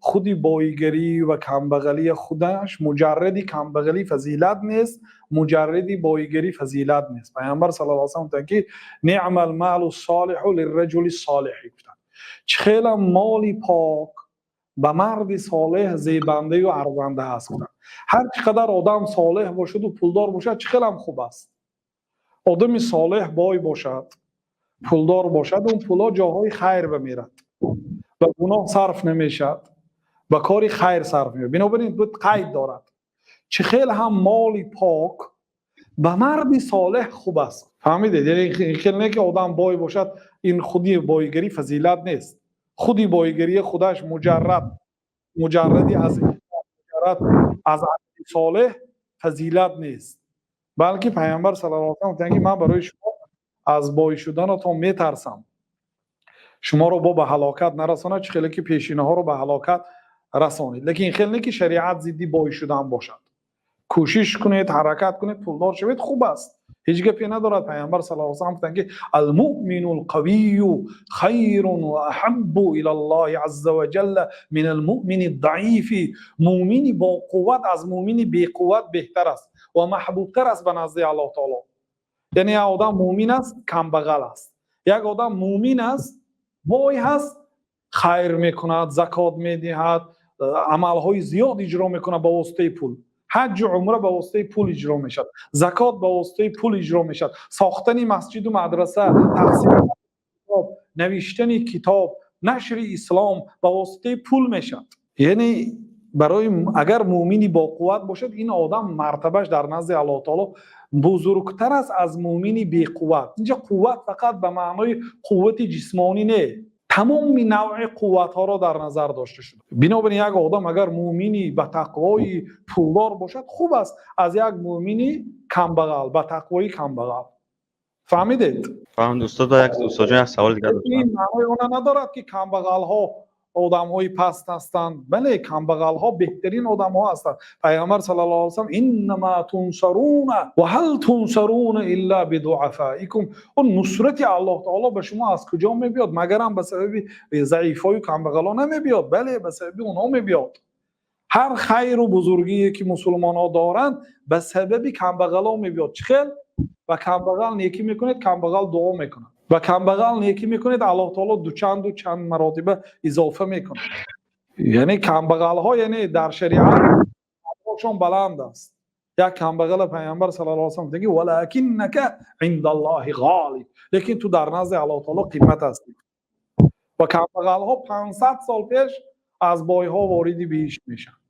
خودی بایگری و کمبغلی خودش مجردی کمبغلی فضیلت نیست، مجردی بایگری فضیلت نیست. پیامبر صلی الله علیه و سلم که نعم المال الصالح للرجل الصالح گفتن. چخیل مالی پاک به مرد صالح زیبنده و ارزنده است. هر چقدر آدم صالح باشد و پولدار باشد چخیل هم خوب است. آدم صالح بای باشد، پولدار باشد، اون پولا جاهای خیر بمیرد و گناه صرف نمیشد، به کاری خیر صرف میشه. بنابراین بود قید دارد. چه خیلی هم مالی پاک به مرد صالح خوب است. فهمیدید؟ یعنی خیلی نه که آدم بای باشد این خودی بایگری فضیلت نیست. خودی بایگری خودش مجردی از صالح فضیلت نیست. بلکه پیامبر صلی الله علیه و سلم من برای شما از بای شدنتون میترسم، شما رو به هلاکت نرساند، چه خیلی که پیشینه ها رو به هلاکت رسانید. لیکن خیلی نه که شریعت ضدی بای شدن باشد. کوشش کنید، حرکت کنید، پولدار شوید، خوب است، هیچ گپی ندارد. پیامبر صلی الله علیه و سلم که المؤمن القوی خیر و احب الی الله عز وجل من المؤمن الضعیف. مؤمنی با قوت از مؤمنی بی قوت بهتر است و محبوب تر است به نزد الله تعالی. یعنی یک آدم مؤمن است کم بغل است، یک آدم مؤمن است وای هست، خیر میکند، زکات میدهد، عملهای زیاد اجرا میکنه به واسطه پول. حج و عمره به واسطه پول اجرا میشد، زکات به واسطه پول اجرا میشد، ساختن مسجد و مدرسه، تقسیم کتاب، نوشتن کتاب، نشر اسلام به واسطه پول میشد. یعنی برای اگر مؤمنی با قوت باشد این آدم مرتبهش در نزد الله تعالی بزرگتر است از مؤمنی بی قوت. اینجا قوت فقط به معنای قوت جسمانی نه، تمام نوع قوت ها را در نظر داشته شده. بنابراین یک آدم اگر مؤمنی به تقوای پولدار باشد خوب است از یک مؤمنی کم بغل به تقوای کم بغل. فهمیدید؟ فهمید استاد. یک سوال دیگه داشتم. این معنی اون ندارد که کم بغل ها آدم های پست هستند. بله، کم بغل ها بهترین آدم ها هستند. پیامبر صلی الله علیه و سلم انما تنصرون و هل تنصرون الا بضعفائکم. اون نصرت الله تعالی به شما از کجا میبیاد؟ مگر هم به سبب ضعیفای و کم بغل ها نمیبیاد؟ بله، به سبب اونها میبیاد. هر خیر و بزرگی که مسلمان ها دارند به سبب کم بغل ها میبیاد. چخیل و کم بغل نیکی میکنید، کم بغل دعا میکنند. و کم بغل نیکی میکنید، الله تعالی دو چند مراتبه اضافه میکنه. یعنی کم بغل ها یعنی در شریعت چون بلند است. یک کم بغل پیامبر صلی الله علیه و سلم میگه ولکنک عند الله غالب، لیکن تو در نزد الله تعالی قیمت هستی. و کم بغل ها 500 سال پیش از بای ها واردی بهشت میشن.